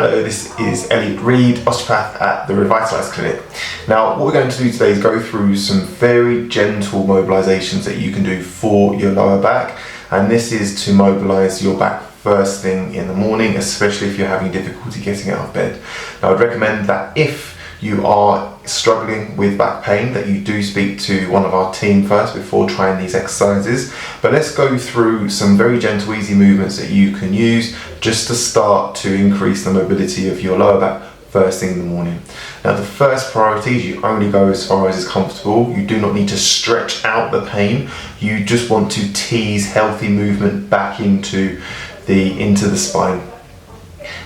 Hello, this is Elliott Reid, Osteopath at the Revitalise Clinic. Now, what we're going to do today is go through some very gentle mobilisations that you can do for your lower back, and this is to mobilise your back first thing in the morning, especially if you're having difficulty getting out of bed. Now, I'd recommend that if you are struggling with back pain, that you do speak to one of our team first before trying these exercises. But let's go through some very gentle, easy movements that you can use just to start to increase the mobility of your lower back first thing in the morning. Now, the first priority is you only go as far as is comfortable. You do not need to stretch out the pain. You just want to tease healthy movement back into the spine.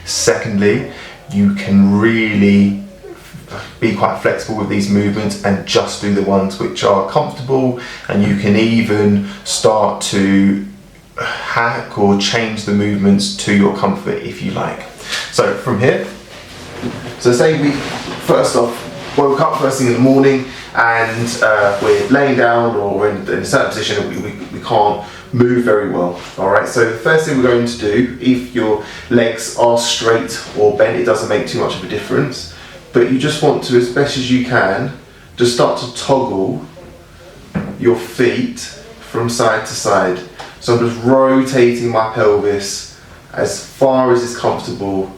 Secondly, you can really be quite flexible with these movements and just do the ones which are comfortable, and you can even start to hack or change the movements to your comfort if you like. So from here, so say we first off woke up first thing in the morning and we're laying down or we're in a certain position that we can't move very well. Alright, so the first thing we're going to do, if your legs are straight or bent, it doesn't make too much of a difference, but you just want to, as best as you can, just start to toggle your feet from side to side. So I'm just rotating my pelvis as far as is comfortable,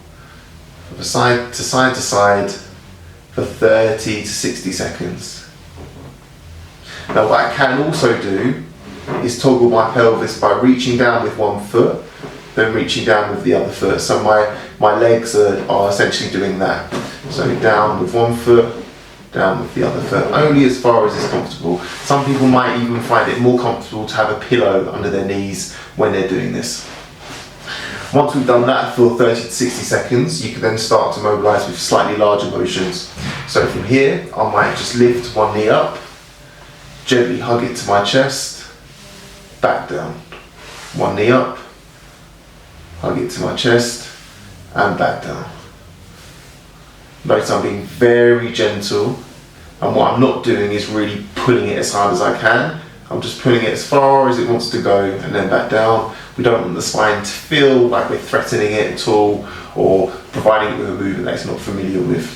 from side to side to side, for 30 to 60 seconds. Now, what I can also do is toggle my pelvis by reaching down with one foot, then reaching down with the other foot. So my legs are essentially doing that. So down with one foot, down with the other foot, only as far as is comfortable. Some people might even find it more comfortable to have a pillow under their knees when they're doing this. Once we've done that for 30 to 60 seconds, you can then start to mobilise with slightly larger motions. So from here, I might just lift one knee up, gently hug it to my chest, back down. One knee up, hug it to my chest, and back down. Notice I'm being very gentle, and what I'm not doing is really pulling it as hard as I can. I'm just pulling it as far as it wants to go and then back down. We don't want the spine to feel like we're threatening it at all or providing it with a movement that it's not familiar with.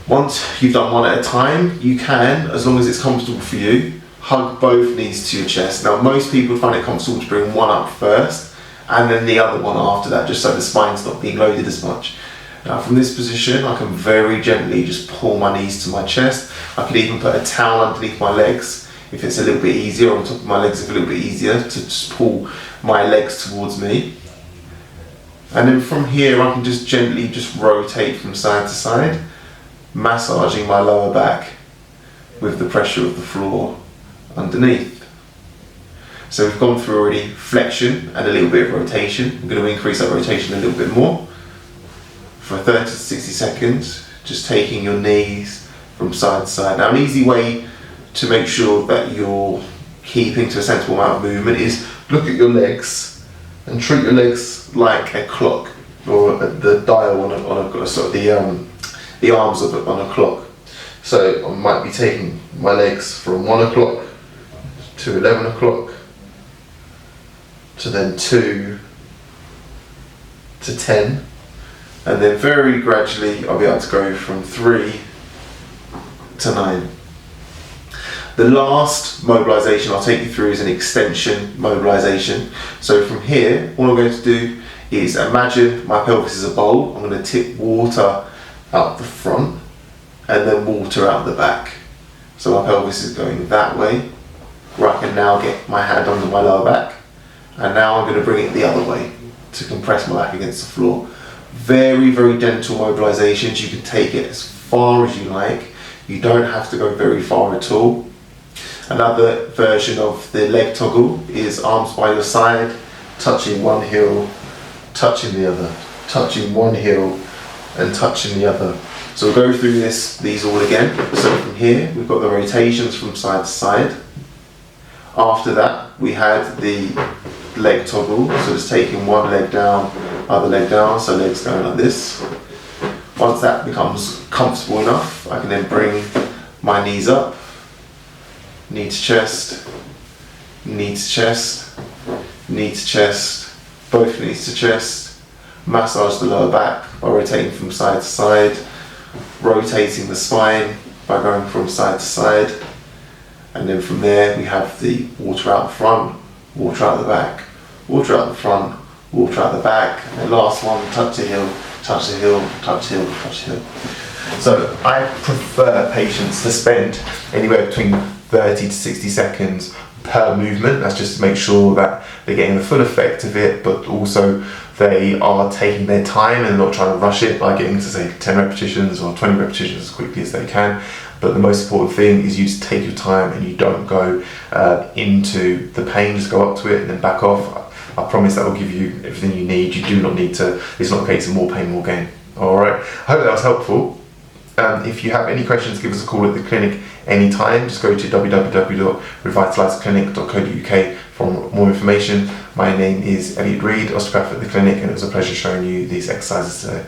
Once you've done one at a time, you can, as long as it's comfortable for you, hug both knees to your chest. Now, most people find it comfortable to bring one up first and then the other one after that, just so the spine's not being loaded as much. Now, from this position, I can very gently just pull my knees to my chest. I can even put a towel underneath my legs if it's a little bit easier, on top of my legs if a little bit easier, to just pull my legs towards me. And then from here, I can just gently just rotate from side to side, massaging my lower back with the pressure of the floor underneath. So we've gone through already flexion and a little bit of rotation. I'm going to increase that rotation a little bit more for 30 to 60 seconds, just taking your knees from side to side. Now, an easy way to make sure that you're keeping to a sensible amount of movement is look at your legs and treat your legs like a clock, or the dial on a sort of the arms of it on a clock. So I might be taking my legs from 1 o'clock to 11 o'clock to then 2 to 10, and then very gradually I'll be able to go from 3 to 9. The last mobilisation I'll take you through is an extension mobilisation. So from here, all I'm going to do is imagine my pelvis is a bowl. I'm going to tip water out the front and then water out the back. So my pelvis is going that way, where I can now get my hand under my lower back, and now I'm going to bring it the other way to compress my back against the floor. Very, very gentle mobilisations. You can take it as far as you like. You don't have to go very far at all. Another version of the leg toggle is arms by your side, touching one heel, touching the other, touching one heel and touching the other. So we'll go through these all again. So from here, we've got the rotations from side to side. After that, we had the leg toggle, so it's taking one leg down, other leg down, so legs going like this. Once that becomes comfortable enough, I can then bring my knees up, knee to chest, knee to chest, knee to chest, both knees to chest, massage the lower back by rotating from side to side, rotating the spine by going from side to side, and then from there we have the water out the front, water out the back, water out the front, water out the back, and the last one, touch the heel, touch the heel, touch the heel, touch the heel. So I prefer patients to spend anywhere between 30 to 60 seconds per movement. That's just to make sure that they're getting the full effect of it, but also they are taking their time and not trying to rush it by getting to say 10 repetitions or 20 repetitions as quickly as they can. But the most important thing is you just take your time and you don't go into the pain, just go up to it and then back off. I promise that will give you everything you need. You do not need to, it's not a case of more pain, more gain. All right, I hope that was helpful. If you have any questions, give us a call at the clinic anytime. Just go to www.revitaliseclinic.co.uk for more information. My name is Elliott Reid, osteopath at the clinic, and it was a pleasure showing you these exercises today.